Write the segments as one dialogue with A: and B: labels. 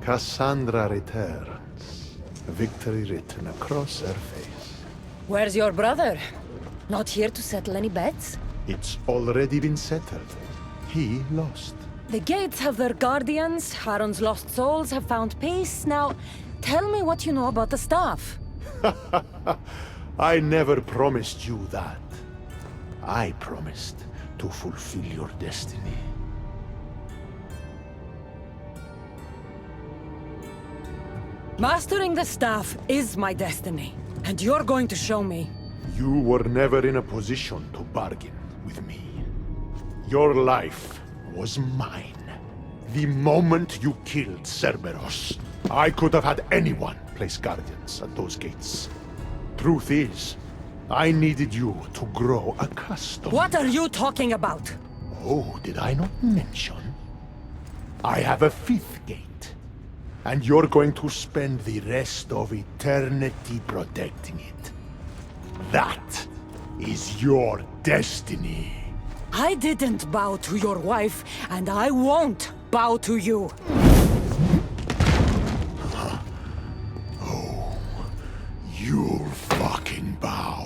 A: Cassandra returns, victory written across her face.
B: Where's your brother? Not here to settle any bets?
A: It's already been settled. He lost.
B: The gates have their guardians, Haron's lost souls have found peace. Now, tell me what you know about the staff.
A: I never promised you that. I promised to fulfill your destiny.
B: Mastering the staff is my destiny, and you're going to show me.
A: You were never in a position to bargain with me. Your life was mine. The moment you killed Cerberus, I could have had anyone place guardians at those gates. Truth is, I needed you to grow accustomed.
B: What are you talking about?
A: Oh, did I not mention? I have a fifth gate. And you're going to spend the rest of eternity protecting it. That is your destiny.
B: I didn't bow to your wife, and I won't bow to you.
A: Oh, you'll fucking bow.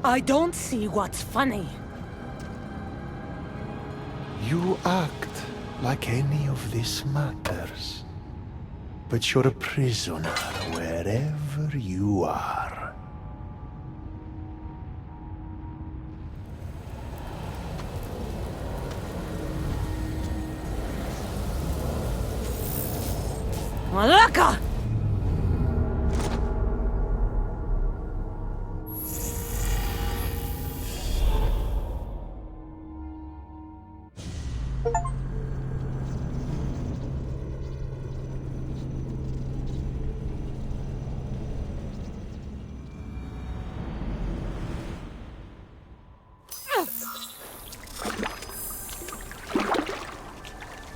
B: I don't see what's funny.
A: You act like any of this matters. But you're a prisoner wherever you are.
B: Malaka!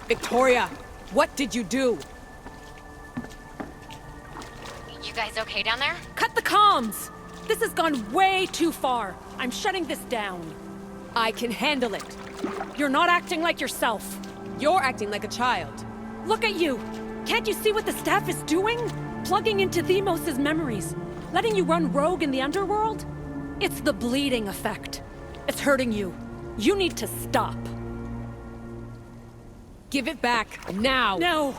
C: Victoria, what did you do?
D: You guys okay down there?
C: Cut the comms! This has gone way too far. I'm shutting this down. I can handle it. You're not acting like yourself. You're acting like a child. Look at you. Can't you see what the staff is doing? Plugging into Themos' memories. Letting you run rogue in the underworld? It's the bleeding effect. It's hurting you. You need to stop. Give it back, now! No!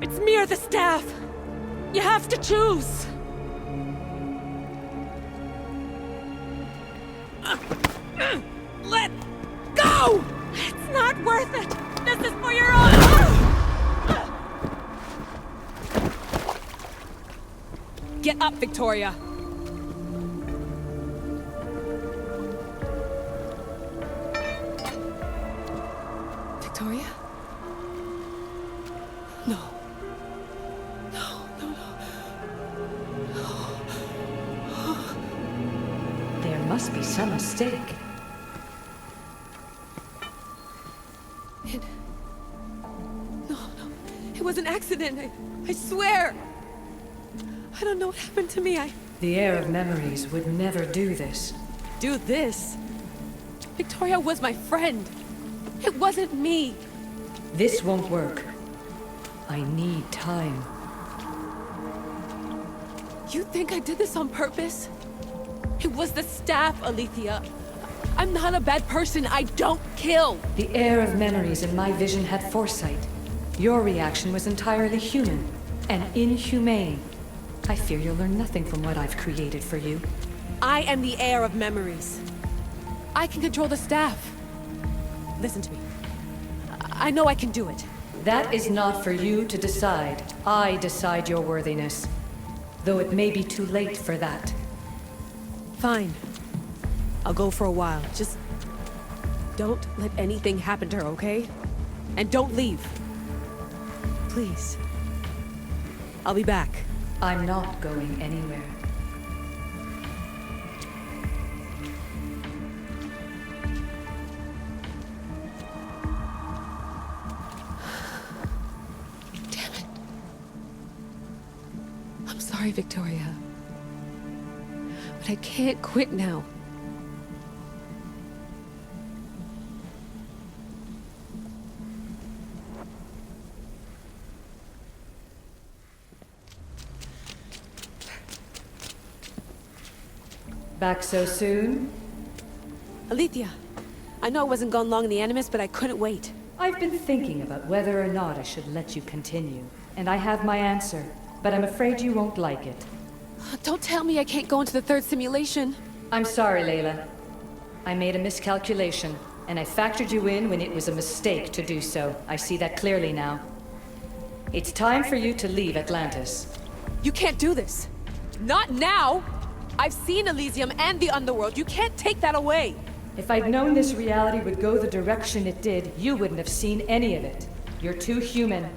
C: It's me or the staff! You have to choose! Let go! It's not worth it! This is for your own... up, Victoria! Victoria? No. No, no, no.
B: There must be some mistake.
C: No, no. It was an accident. I swear. I don't know what happened to me.
B: The heir of memories would never do this.
C: Do this? Victoria was my friend. It wasn't me.
B: This won't work. I need time.
C: You think I did this on purpose? It was the staff, Alethea. I'm not a bad person. I don't kill.
B: The heir of memories in my vision had foresight. Your reaction was entirely human and inhumane. I fear you'll learn nothing from what I've created for you.
C: I am the heir of memories. I can control the staff. Listen to me. I know I can do it.
B: That is not for you to decide. I decide your worthiness. Though it may be too late for that.
C: Fine. I'll go for a while. Just don't let anything happen to her, okay? And don't leave. Please. I'll be back.
B: I'm not going anywhere.
C: Damn it. I'm sorry, Victoria. But I can't quit now.
B: Back so soon?
C: Alethea, I know I wasn't gone long in the Animus, but I couldn't wait.
B: I've been thinking about whether or not I should let you continue, and I have my answer, but I'm afraid you won't like it.
C: Don't tell me I can't go into the third simulation.
B: I'm sorry, Layla. I made a miscalculation, and I factored you in when it was a mistake to do so. I see that clearly now. It's time for you to leave Atlantis.
C: You can't do this. Not now! I've seen Elysium and the Underworld. You can't take that away!
B: If I'd known this reality would go the direction it did, you wouldn't have seen any of it. You're too human.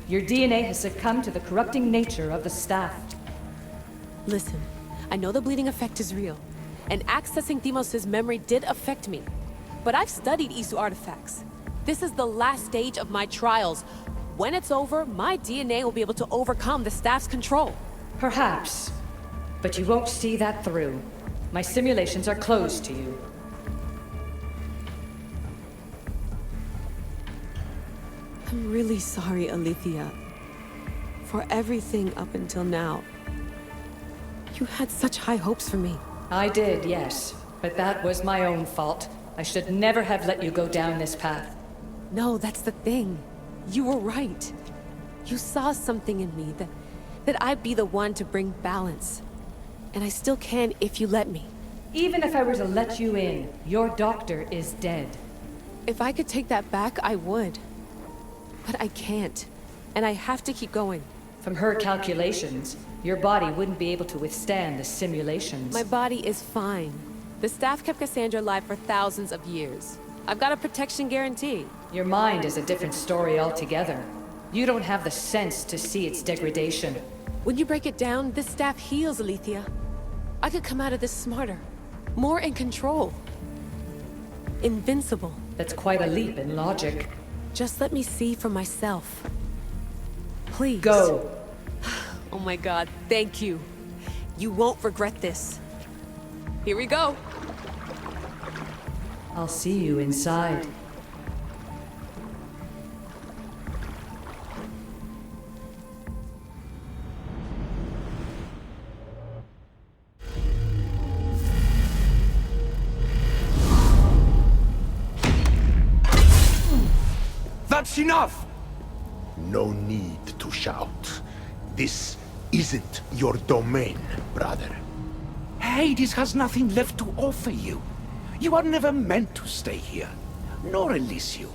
B: Your DNA has succumbed to the corrupting nature of the staff.
C: Listen, I know the bleeding effect is real, and accessing Deimos' memory did affect me. But I've studied Isu artifacts. This is the last stage of my trials. When it's over, my DNA will be able to overcome the staff's control.
B: Perhaps. But you won't see that through. My simulations are closed to you.
C: I'm really sorry, Alethea. For everything up until now. You had such high hopes for me.
B: I did, yes. But that was my own fault. I should never have let you go down this path.
C: No, that's the thing. You were right. You saw something in me that I'd be the one to bring balance. And I still can if you let me.
B: Even if I were to let you in, your doctor is dead.
C: If I could take that back, I would. But I can't. And I have to keep going.
B: From her calculations, your body wouldn't be able to withstand the simulations.
C: My body is fine. The staff kept Cassandra alive for thousands of years. I've got a protection guarantee.
B: Your mind is a different story altogether. You don't have the sense to see its degradation.
C: When you break it down, this staff heals, Alethea. I could come out of this smarter, more in control. Invincible.
B: That's quite a leap in logic.
C: Just let me see for myself. Please.
B: Go.
C: Oh my god, thank you. You won't regret this. Here we go.
B: I'll see you inside.
E: That's enough!
A: No need to shout. This isn't your domain, brother.
E: Hades has nothing left to offer you. You are never meant to stay here, nor Elysium.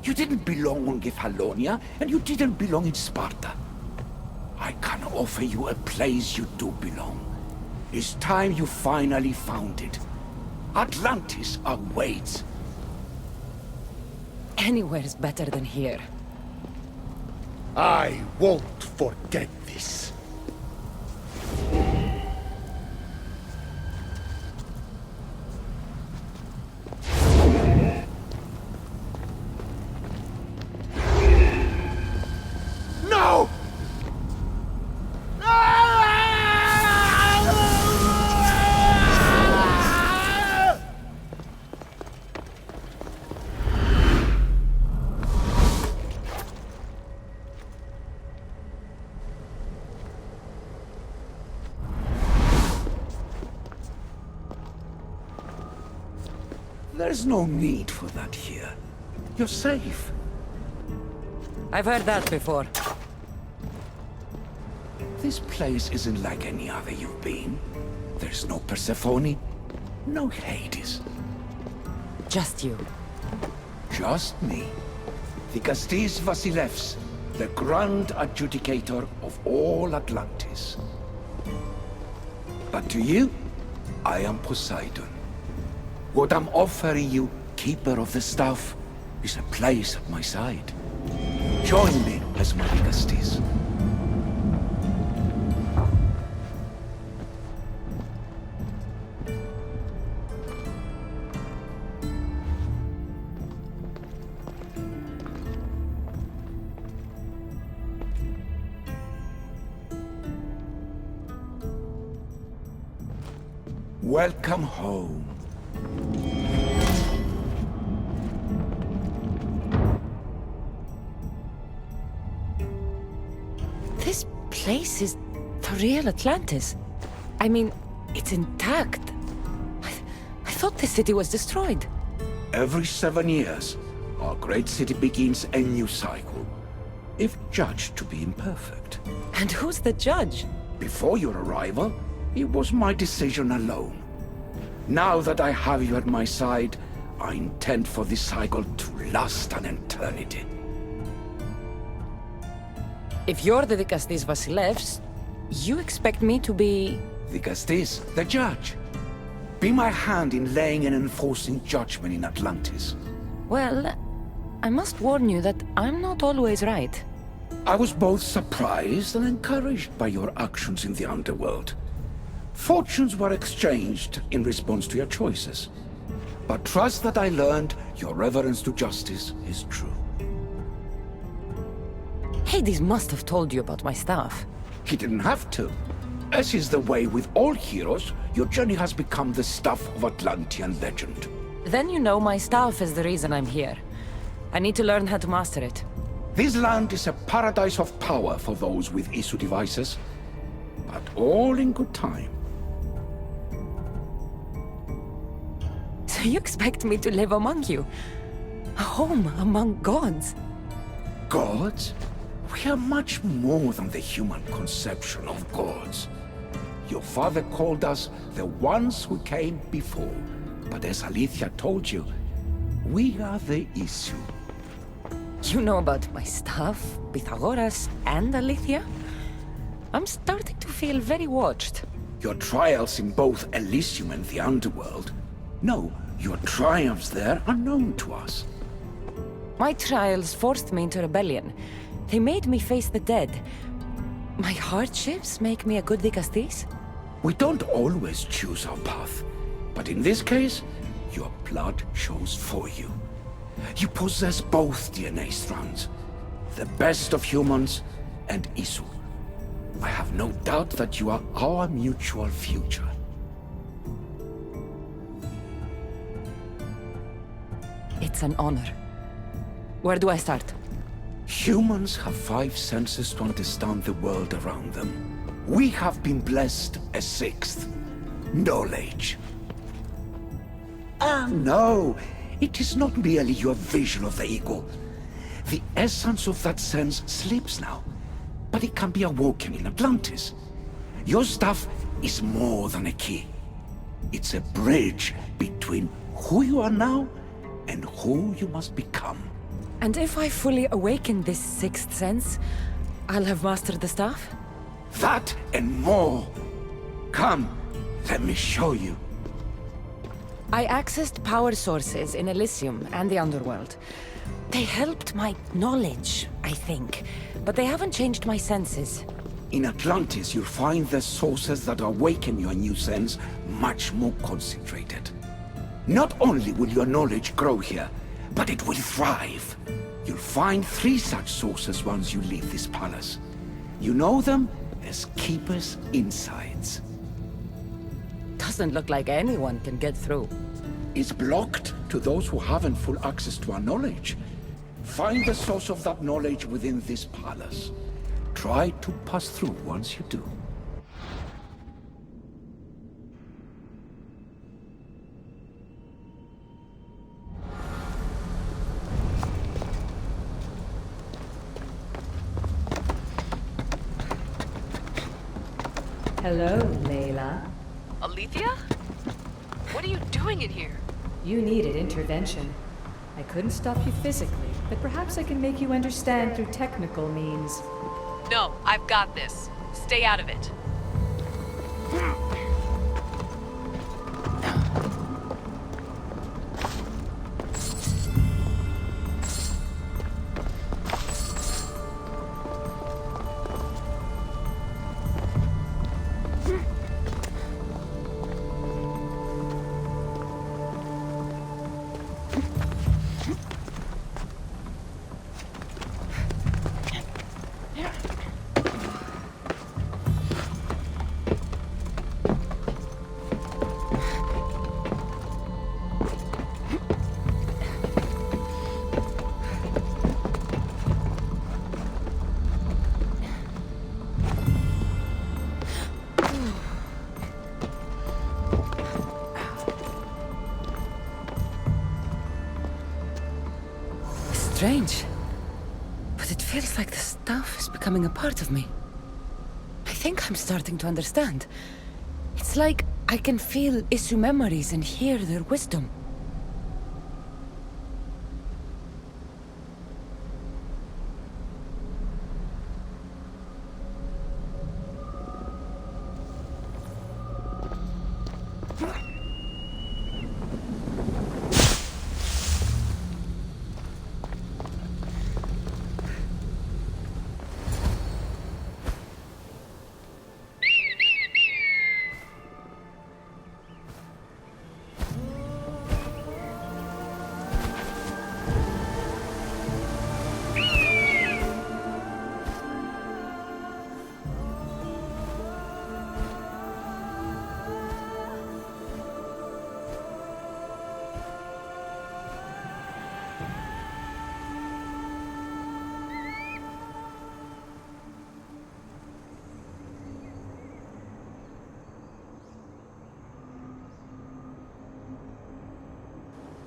E: You didn't belong on Kefalonia, and you didn't belong in Sparta. I can offer you a place you do belong. It's time you finally found it. Atlantis awaits.
C: Anywhere's better than here.
A: I won't forget this. No!
E: There's no need for that here. You're safe.
C: I've heard that before.
E: This place isn't like any other you've been. There's no Persephone, no Hades.
C: Just you.
E: Just me. Vikastis Vasilevs, the Grand Adjudicator of all Atlantis. But to you, I am Poseidon. What I'm offering you, Keeper of the Staff, is a place at my side. Join me as my Vikastis. Welcome home.
C: This place is the real Atlantis. I mean, it's intact. I thought the city was destroyed.
E: Every 7 years, our great city begins a new cycle, if judged to be imperfect.
C: And who's the judge?
E: Before your arrival, it was my decision alone. Now that I have you at my side, I intend for this cycle to last an eternity.
C: If you're the Vikastis Vasilevs, you expect me to be...
E: Vikastis, the judge. Be my hand in laying and enforcing judgment in Atlantis.
C: Well, I must warn you that I'm not always right.
E: I was both surprised and encouraged by your actions in the underworld. Fortunes were exchanged in response to your choices. But trust that I learned your reverence to justice is true.
C: Hades must have told you about my staff.
E: He didn't have to. As is the way with all heroes, your journey has become the stuff of Atlantean legend.
C: Then you know my staff is the reason I'm here. I need to learn how to master it.
E: This land is a paradise of power for those with Isu devices, but all in good time.
C: So you expect me to live among you? A home among gods?
E: Gods? We are much more than the human conception of gods. Your father called us the ones who came before, but as Alethea told you, we are the Isu.
C: You know about my staff, Pythagoras, and Alethea? I'm starting to feel very watched.
E: Your trials in both Elysium and the underworld. No, your triumphs there are known to us.
C: My trials forced me into rebellion. They made me face the dead. My hardships make me a good Vikastis?
E: We don't always choose our path, but in this case, your blood shows for you. You possess both DNA strands, the best of humans and Isu. I have no doubt that you are our mutual future.
C: It's an honor. Where do I start?
E: Humans have 5 senses to understand the world around them. We have been blessed a 6th, knowledge. No, it is not merely your vision of the eagle. The essence of that sense sleeps now, but it can be awoken in Atlantis. Your staff is more than a key. It's a bridge between who you are now and who you must become.
C: And if I fully awaken this 6th sense, I'll have mastered the staff?
E: That and more. Come, let me show you.
F: I accessed power sources in Elysium and the Underworld. They helped my knowledge, I think, but they haven't changed my senses.
E: In Atlantis, you'll find the sources that awaken your new sense much more concentrated. Not only will your knowledge grow here, but it will thrive. You'll find 3 such sources once you leave this palace. You know them as Keeper's Insides.
F: Doesn't look like anyone can get through.
E: It's blocked to those who haven't full access to our knowledge. Find the source of that knowledge within this palace. Try to pass through once you do.
B: Hello, Layla.
C: Alethea? What are you doing in here?
B: You needed intervention. I couldn't stop you physically, but perhaps I can make you understand through technical means.
C: No, I've got this. Stay out of it.
F: Strange. But it feels like the stuff is becoming a part of me. I think I'm starting to understand. It's like I can feel Isu memories and hear their wisdom.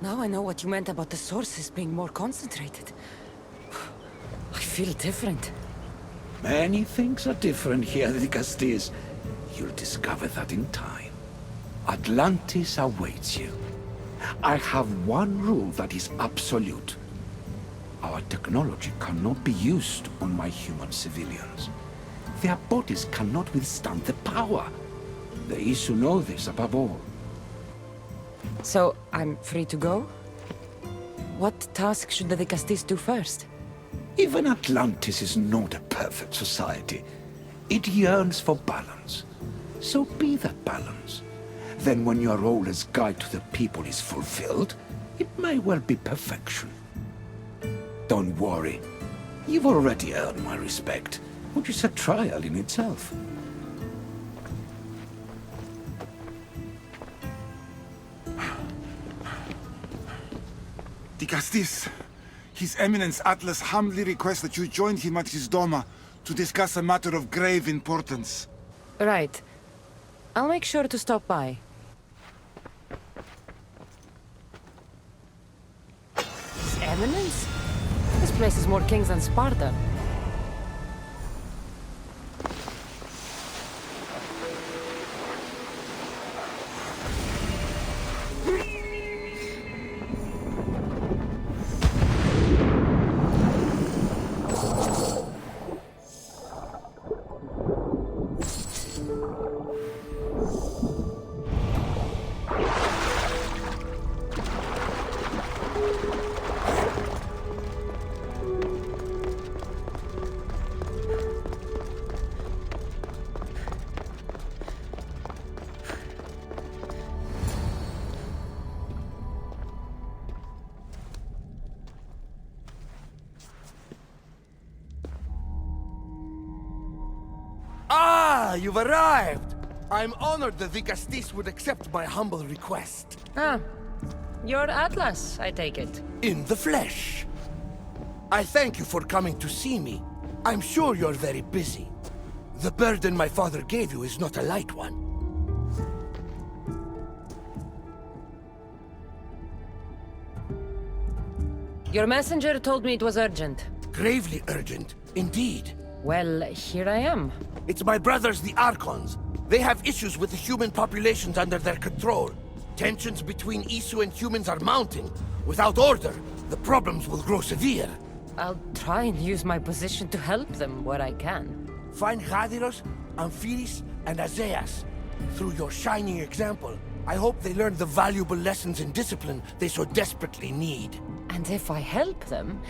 F: Now I know what you meant about the sources being more concentrated. I feel different.
E: Many things are different here, Dicastis. You'll discover that in time. Atlantis awaits you. I have one rule that is absolute. Our technology cannot be used on my human civilians. Their bodies cannot withstand the power. The Isu know this above all.
F: So, I'm free to go? What task should the Dicastis do first?
E: Even Atlantis is not a perfect society. It yearns for balance. So be that balance. Then when your role as guide to the people is fulfilled, it may well be perfection. Don't worry. You've already earned my respect, which is a trial in itself.
G: Dicastis, His Eminence Atlas humbly requests that you join him at his Doma to discuss a matter of grave importance.
F: Right. I'll make sure to stop by. His Eminence? This place is more kings than Sparta.
H: you've arrived! I'm honored the Vicastis would accept my humble request.
F: Ah, you're Atlas, I take it.
H: In the flesh. I thank you for coming to see me. I'm sure you're very busy. The burden my father gave you is not a light one.
F: Your messenger told me it was urgent.
H: Gravely urgent, indeed.
F: Well, here I am.
H: It's my brothers, the Archons. They have issues with the human populations under their control. Tensions between Isu and humans are mounting. Without order, the problems will grow severe.
F: I'll try and use my position to help them where I can.
H: Find Gadiros, Amphiris, and Azeas. Through your shining example, I hope they learn the valuable lessons in discipline they so desperately need.
F: And if I help them,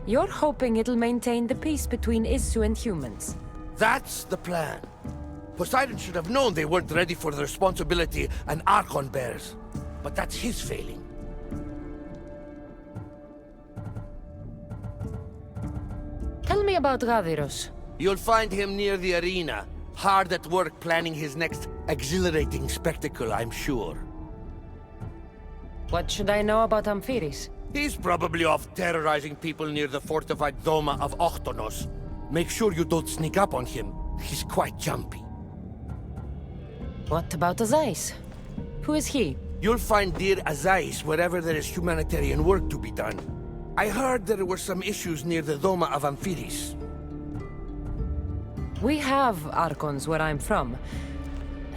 F: you're hoping it'll maintain the peace between Isu and humans.
H: That's the plan. Poseidon should have known they weren't ready for the responsibility an Archon bears. But that's his failing.
F: Tell me about Gaviros.
H: You'll find him near the arena, hard at work planning his next exhilarating spectacle, I'm sure.
F: What should I know about Amphiris?
H: He's probably off terrorizing people near the fortified Doma of Ochtonos. Make sure you don't sneak up on him. He's quite jumpy.
F: What about Azais? Who is he?
H: You'll find dear Azais wherever there is humanitarian work to be done. I heard there were some issues near the Doma of Amphiris.
F: We have Archons where I'm from.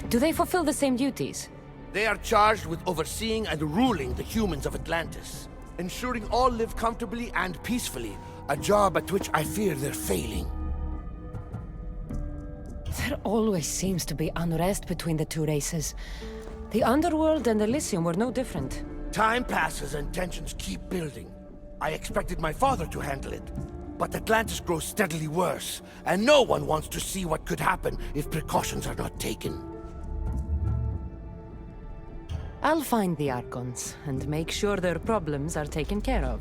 F: Do they fulfill the same duties?
H: They are charged with overseeing and ruling the humans of Atlantis. Ensuring all live comfortably and peacefully. A job at which I fear they're failing.
F: There always seems to be unrest between the two races. The Underworld and Elysium were no different.
H: Time passes and tensions keep building. I expected my father to handle it. But Atlantis grows steadily worse, and no one wants to see what could happen if precautions are not taken.
F: I'll find the Archons and make sure their problems are taken care of.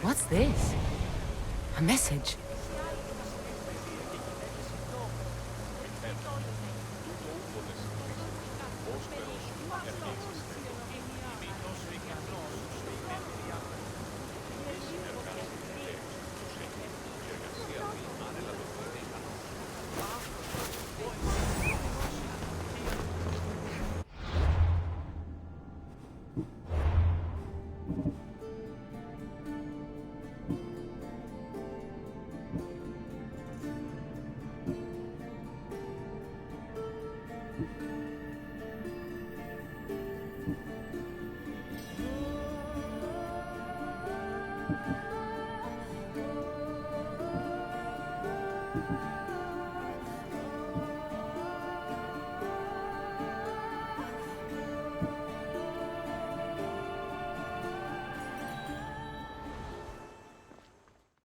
F: What's this? A message.